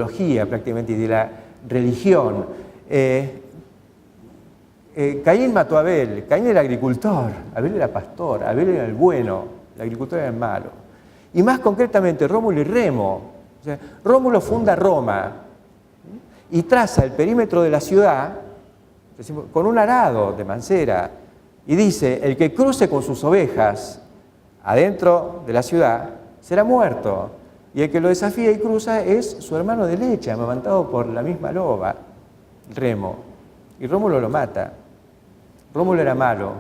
teología prácticamente y de la religión. Caín mató a Abel. Caín era agricultor, Abel era pastor, Abel era el bueno, el agricultor era el malo. Y más concretamente, Rómulo y Remo. O sea, Rómulo funda Roma y traza el perímetro de la ciudad con un arado de mancera y dice: el que cruce con sus ovejas adentro de la ciudad será muerto, y el que lo desafía y cruza es su hermano de leche, amamantado por la misma loba, Remo. Y Rómulo lo mata. Rómulo era malo,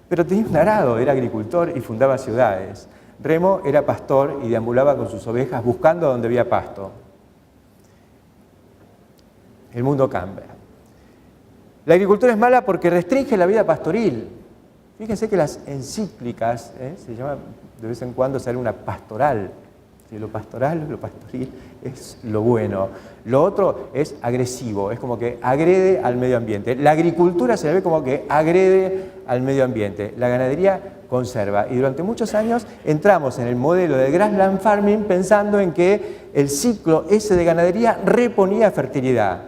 pero tenía un arado, era agricultor y fundaba ciudades. Remo era pastor y deambulaba con sus ovejas buscando donde había pasto. El mundo cambia. La agricultura es mala porque restringe la vida pastoril. Fíjense que las encíclicas, se llama, de vez en cuando sale una pastoral. Lo pastoral, lo pastoril es lo bueno. Lo otro es agresivo, es como que agrede al medio ambiente. La agricultura se la ve como que agrede al medio ambiente. La ganadería conserva. Y durante muchos años entramos en el modelo de grassland farming pensando en que el ciclo ese de ganadería reponía fertilidad.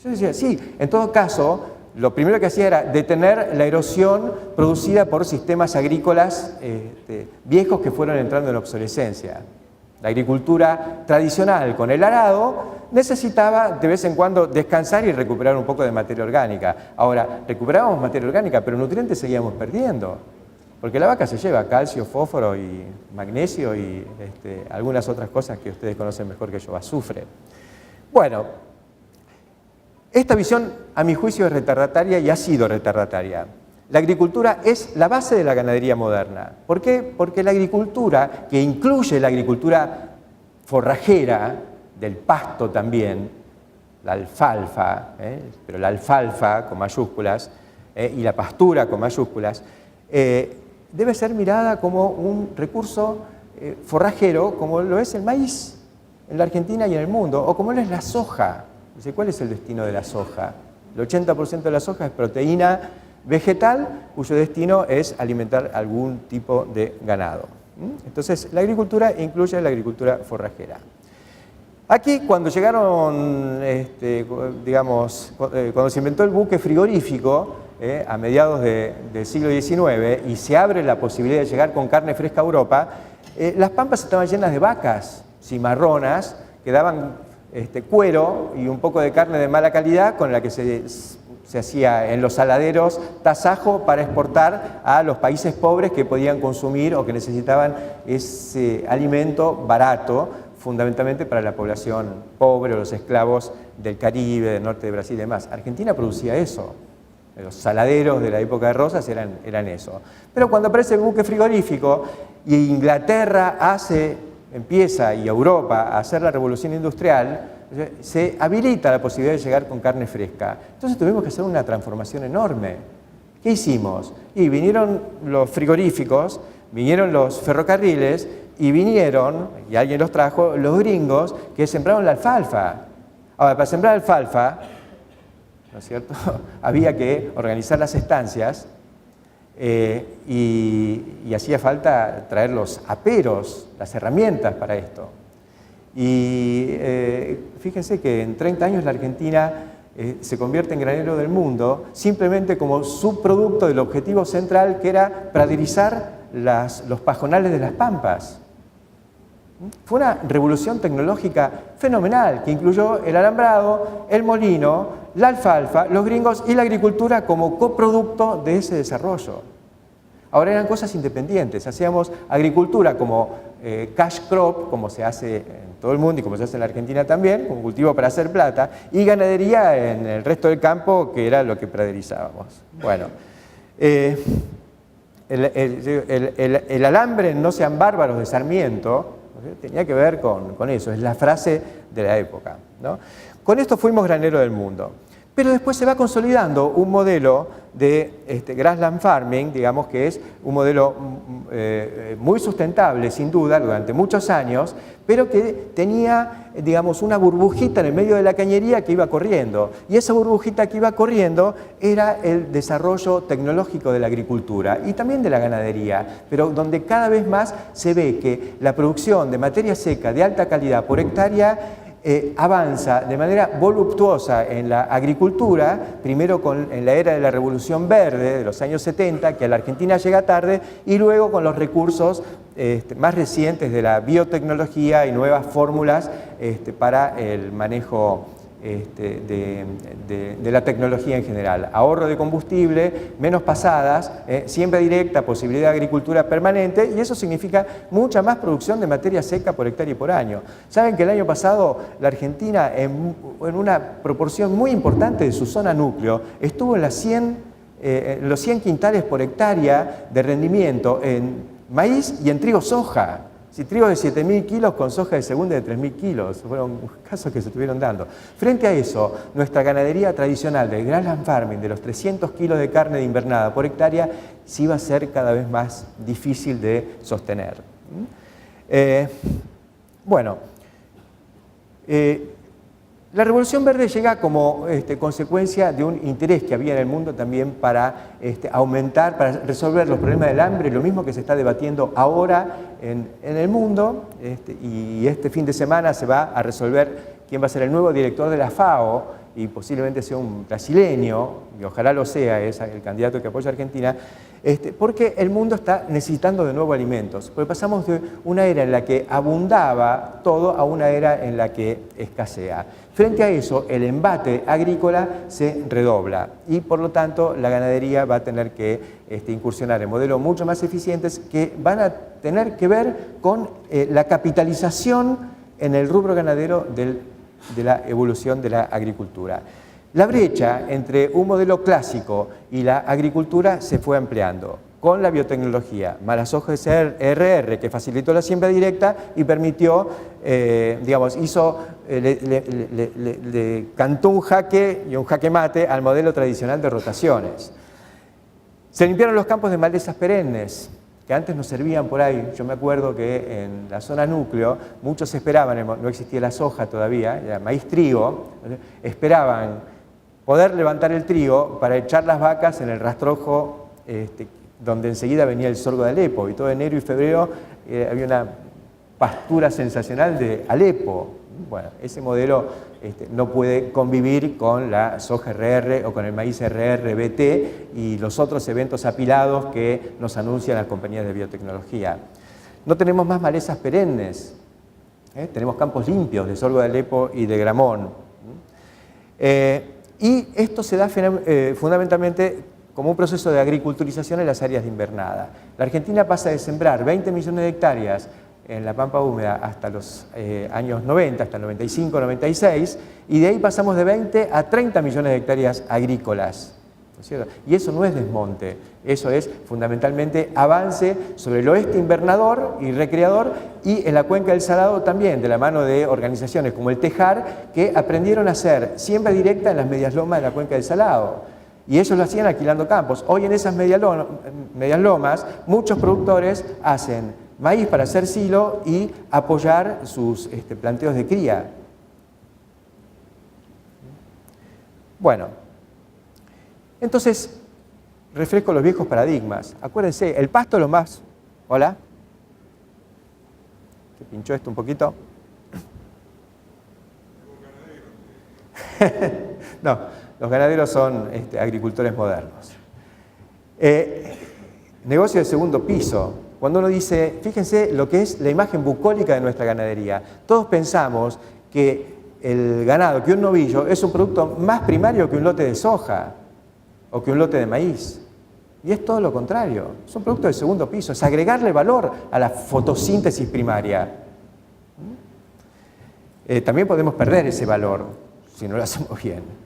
Yo decía, sí, en todo caso, lo primero que hacía era detener la erosión producida por sistemas agrícolas viejos que fueron entrando en obsolescencia. La agricultura tradicional con el arado necesitaba de vez en cuando descansar y recuperar un poco de materia orgánica. Ahora, recuperábamos materia orgánica, pero nutrientes seguíamos perdiendo. Porque la vaca se lleva calcio, fósforo y magnesio y algunas otras cosas que ustedes conocen mejor que yo, azufre. Bueno, esta visión, a mi juicio, es retardataria y ha sido retardataria. La agricultura es la base de la ganadería moderna. ¿Por qué? Porque la agricultura, que incluye la agricultura forrajera, del pasto también, la alfalfa, pero la alfalfa con mayúsculas, y la pastura con mayúsculas, debe ser mirada como un recurso forrajero, como lo es el maíz en la Argentina y en el mundo, o como lo es la soja. ¿Cuál es el destino de la soja? El 80% de la soja es proteína vegetal, cuyo destino es alimentar algún tipo de ganado. Entonces, la agricultura incluye la agricultura forrajera. Aquí, cuando llegaron, cuando se inventó el buque frigorífico, a mediados del siglo XIX, y se abre la posibilidad de llegar con carne fresca a Europa, las pampas estaban llenas de vacas cimarronas que daban cuero y un poco de carne de mala calidad con la que se hacía en los saladeros tasajo para exportar a los países pobres que podían consumir o que necesitaban ese alimento barato, fundamentalmente para la población pobre o los esclavos del Caribe, del norte de Brasil y demás. Argentina producía eso. Los saladeros de la época de Rosas eran eso. Pero cuando aparece el buque frigorífico y Inglaterra empieza y Europa a hacer la revolución industrial, se habilita la posibilidad de llegar con carne fresca. Entonces tuvimos que hacer una transformación enorme. ¿Qué hicimos? Y vinieron los frigoríficos, vinieron los ferrocarriles y vinieron, y alguien los trajo, los gringos que sembraron la alfalfa. Ahora, para sembrar alfalfa, ¿no es cierto?, había que organizar las estancias y hacía falta traer los aperos, las herramientas para esto. Y fíjense que en 30 años la Argentina se convierte en granero del mundo simplemente como subproducto del objetivo central que era praderizar los pajonales de las pampas. Fue una revolución tecnológica fenomenal que incluyó el alambrado, el molino, la alfalfa, los gringos y la agricultura como coproducto de ese desarrollo. Ahora eran cosas independientes, hacíamos agricultura como cash crop, como se hace en todo el mundo y como se hace en la Argentina también, como cultivo para hacer plata, y ganadería en el resto del campo, que era lo que praderizábamos. Bueno, el alambre en No sean bárbaros de Sarmiento tenía que ver con eso, es la frase de la época, ¿no? Con esto fuimos granero del mundo. Pero después se va consolidando un modelo de grassland farming, digamos que es un modelo muy sustentable, sin duda, durante muchos años, pero que tenía, digamos, una burbujita en el medio de la cañería que iba corriendo. Y esa burbujita que iba corriendo era el desarrollo tecnológico de la agricultura y también de la ganadería, pero donde cada vez más se ve que la producción de materia seca de alta calidad por hectárea avanza de manera voluptuosa en la agricultura, primero en la era de la Revolución Verde de los años 70, que a la Argentina llega tarde, y luego con los recursos más recientes de la biotecnología y nuevas fórmulas para el manejo de la tecnología en general. Ahorro de combustible, menos pasadas, siembra directa, posibilidad de agricultura permanente, y eso significa mucha más producción de materia seca por hectárea y por año. Saben que el año pasado la Argentina, en una proporción muy importante de su zona núcleo, estuvo en los 100 quintales por hectárea de rendimiento en maíz y en trigo soja. Si trigo de 7.000 kilos con soja de segunda de 3.000 kilos, fueron casos que se estuvieron dando. Frente a eso, nuestra ganadería tradicional del Grassland Farming, de los 300 kilos de carne de invernada por hectárea, sí va a ser cada vez más difícil de sostener. La Revolución Verde llega como consecuencia de un interés que había en el mundo también para aumentar, para resolver los problemas del hambre, lo mismo que se está debatiendo ahora en el mundo, y este fin de semana se va a resolver quién va a ser el nuevo director de la FAO, y posiblemente sea un brasileño, y ojalá lo sea, es el candidato que apoya a Argentina, porque el mundo está necesitando de nuevo alimentos, porque pasamos de una era en la que abundaba todo a una era en la que escasea. Frente a eso, el embate agrícola se redobla y, por lo tanto, la ganadería va a tener que incursionar en modelos mucho más eficientes que van a tener que ver con la capitalización en el rubro ganadero de la evolución de la agricultura. La brecha entre un modelo clásico y la agricultura se fue ampliando con la biotecnología, más las hojas RR que facilitó la siembra directa y permitió, le cantó un jaque y un jaque mate al modelo tradicional de rotaciones. Se limpiaron los campos de malezas perennes, que antes nos servían por ahí. Yo me acuerdo que en la zona núcleo muchos esperaban, no existía la soja todavía, era maíz-trigo, esperaban poder levantar el trigo para echar las vacas en el rastrojo donde enseguida venía el sorgo de Alepo, y todo enero y febrero había una pastura sensacional de Alepo. Bueno, ese modelo no puede convivir con la soja RR o con el maíz RR-BT y los otros eventos apilados que nos anuncian las compañías de biotecnología. No tenemos más malezas perennes, tenemos campos limpios de sorgo de Alepo y de Gramón. Y esto se da fundamentalmente como un proceso de agriculturización en las áreas de invernada. La Argentina pasa de sembrar 20 millones de hectáreas en la pampa húmeda hasta los años 90, hasta el 95, 96, y de ahí pasamos de 20 a 30 millones de hectáreas agrícolas. ¿No es cierto? Y eso no es desmonte, eso es fundamentalmente avance sobre el oeste invernador y recreador, y en la cuenca del Salado también, de la mano de organizaciones como el Tejar, que aprendieron a hacer siembra directa en las medias lomas de la cuenca del Salado. Y ellos lo hacían alquilando campos. Hoy en esas medias lomas, muchos productores hacen maíz para hacer silo y apoyar sus planteos de cría. Bueno, entonces, refresco los viejos paradigmas. Acuérdense, el pasto es lo más... ¿Hola? ¿Se pinchó esto un poquito? No. Los ganaderos son agricultores modernos. Negocio de segundo piso. Cuando uno dice, fíjense lo que es la imagen bucólica de nuestra ganadería. Todos pensamos que el ganado, que un novillo, es un producto más primario que un lote de soja o que un lote de maíz. Y es todo lo contrario. Es un producto de segundo piso. Es agregarle valor a la fotosíntesis primaria. También podemos perder ese valor si no lo hacemos bien.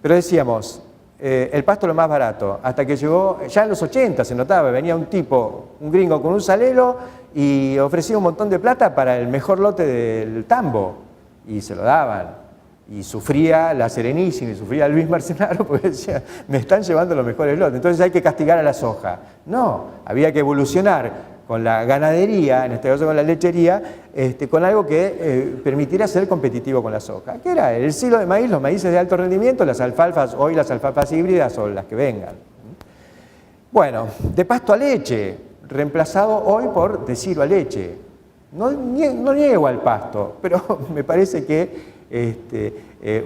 Pero decíamos, el pasto lo más barato, hasta que llegó, ya en los 80 se notaba, venía un tipo, un gringo con un salero y ofrecía un montón de plata para el mejor lote del tambo, y se lo daban. Y sufría la Serenísima y sufría Luis Marcenaro porque decía, me están llevando los mejores lotes, entonces hay que castigar a la soja. No, había que evolucionar con la ganadería, en este caso con la lechería, con algo que permitiera ser competitivo con la soja. ¿Qué era? El silo de maíz, los maíces de alto rendimiento, las alfalfas, hoy las alfalfas híbridas o las que vengan. Bueno, de pasto a leche, reemplazado hoy por de silo a leche. No niego al pasto, pero me parece que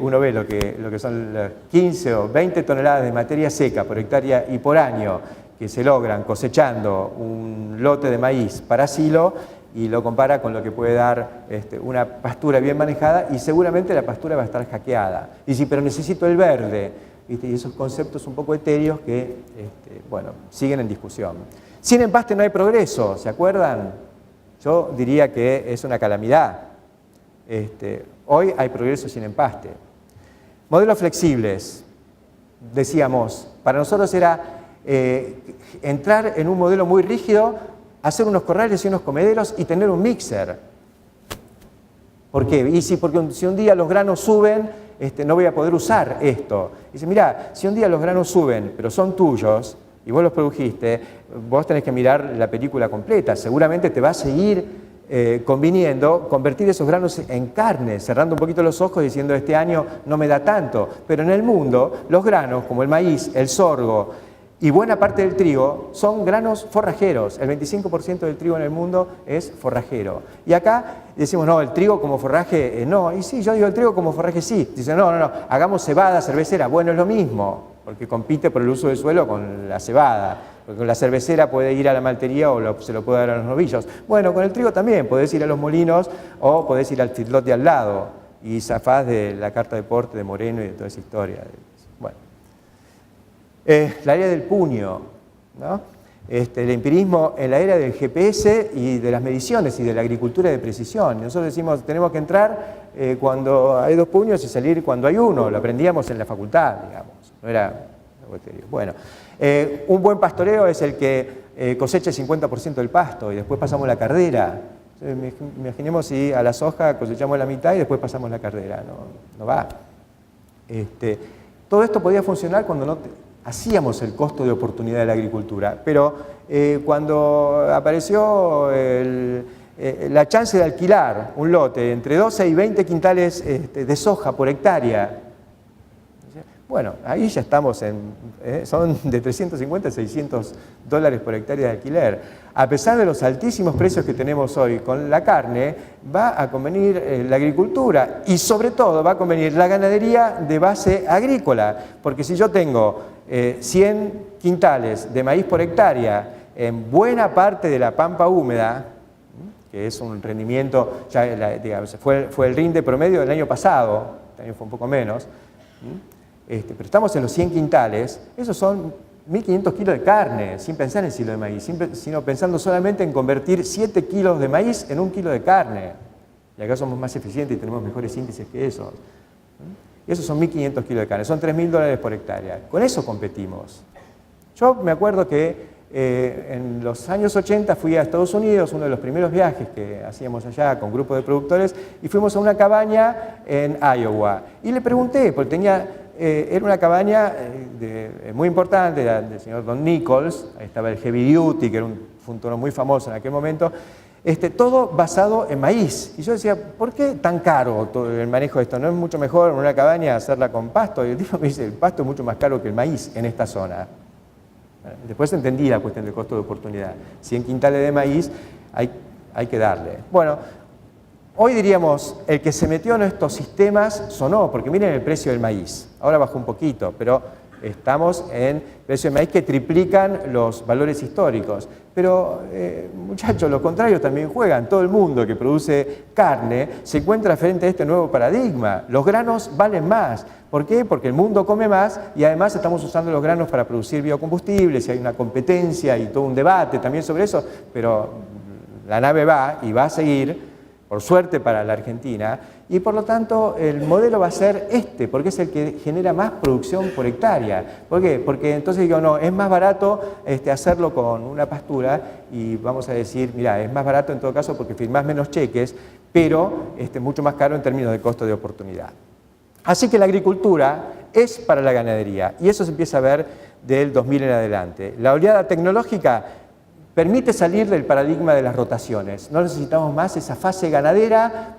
uno ve lo que son las 15 o 20 toneladas de materia seca por hectárea y por año que se logran cosechando un lote de maíz para silo y lo compara con lo que puede dar una pastura bien manejada y seguramente la pastura va a estar hackeada. Y sí, pero necesito el verde, ¿viste? Y esos conceptos un poco etéreos que bueno, siguen en discusión. Sin empaste no hay progreso, ¿se acuerdan? Yo diría que es una calamidad. Hoy hay progreso sin empaste. Modelos flexibles, decíamos, para nosotros era entrar en un modelo muy rígido, hacer unos corrales y unos comederos y tener un mixer. ¿Por qué? Y sí, porque si un día los granos suben, no voy a poder usar esto. Dice, mira, si un día los granos suben, pero son tuyos, y vos los produjiste, vos tenés que mirar la película completa. Seguramente te va a seguir conviniendo convertir esos granos en carne, cerrando un poquito los ojos diciendo este año no me da tanto. Pero en el mundo, los granos, como el maíz, el sorgo y buena parte del trigo, son granos forrajeros. El 25% del trigo en el mundo es forrajero. Y acá decimos, no, el trigo como forraje, no. Y sí, yo digo el trigo como forraje sí. Dicen, no, hagamos cebada, cervecera. Bueno, es lo mismo, porque compite por el uso del suelo con la cebada. Porque con la cervecera puede ir a la maltería o se lo puede dar a los novillos. Bueno, con el trigo también, podés ir a los molinos o podés ir al feedlot de al lado y zafás de la carta de porte de Moreno y de toda esa historia. Bueno. La era del puño, ¿no? El empirismo en la era del GPS y de las mediciones y de la agricultura de precisión. Nosotros decimos, tenemos que entrar cuando hay 2 puños y salir cuando hay 1. Lo aprendíamos en la facultad, digamos. No era bueno. Un buen pastoreo es el que cosecha el 50% del pasto y después pasamos la cardera. Imaginemos si a la soja cosechamos la mitad y después pasamos la cardera. No va. Todo esto podía funcionar cuando hacíamos el costo de oportunidad de la agricultura, pero cuando apareció la chance de alquilar un lote entre 12 y 20 quintales de soja por hectárea, bueno, ahí ya estamos son de 350 a 600 dólares por hectárea de alquiler. A pesar de los altísimos precios que tenemos hoy con la carne, va a convenir la agricultura y sobre todo va a convenir la ganadería de base agrícola, porque si yo tengo 100 quintales de maíz por hectárea en buena parte de la pampa húmeda, que es un rendimiento, ya digamos, fue el rinde promedio del año pasado, este año fue un poco menos, pero estamos en los 100 quintales, esos son 1.500 kilos de carne, sin pensar en silo de maíz, sino pensando solamente en convertir 7 kilos de maíz en 1 kilo de carne. Y acá somos más eficientes y tenemos mejores índices que esos. Esos son 1.500 kilos de carne, son 3.000 dólares por hectárea. Con eso competimos. Yo me acuerdo que en los años 80 fui a Estados Unidos, uno de los primeros viajes que hacíamos allá con grupos de productores, y fuimos a una cabaña en Iowa. Y le pregunté, porque era una cabaña muy importante, del señor Don Nichols, ahí estaba el Heavy Duty, que fue un tono muy famoso en aquel momento, todo basado en maíz. Y yo decía, ¿por qué tan caro todo el manejo de esto? ¿No es mucho mejor en una cabaña hacerla con pasto? Y el tipo me dice, el pasto es mucho más caro que el maíz en esta zona. Después entendí la cuestión del costo de oportunidad. 100 quintales de maíz hay que darle. Bueno, hoy diríamos, el que se metió en estos sistemas sonó, porque miren el precio del maíz. Ahora bajó un poquito, pero estamos en precio de maíz que triplican los valores históricos. Pero, muchachos, los contrarios también juegan. Todo el mundo que produce carne se encuentra frente a este nuevo paradigma. Los granos valen más. ¿Por qué? Porque el mundo come más y además estamos usando los granos para producir biocombustibles y hay una competencia y todo un debate también sobre eso, pero la nave va y va a seguir, por suerte para la Argentina, y por lo tanto el modelo va a ser porque es el que genera más producción por hectárea. ¿Por qué? Porque entonces digo, no, es más barato hacerlo con una pastura y vamos a decir, mira, es más barato en todo caso porque firmás menos cheques, pero mucho más caro en términos de costo de oportunidad. Así que la agricultura es para la ganadería y eso se empieza a ver del 2000 en adelante. La oleada tecnológica permite salir del paradigma de las rotaciones. No necesitamos más esa fase ganadera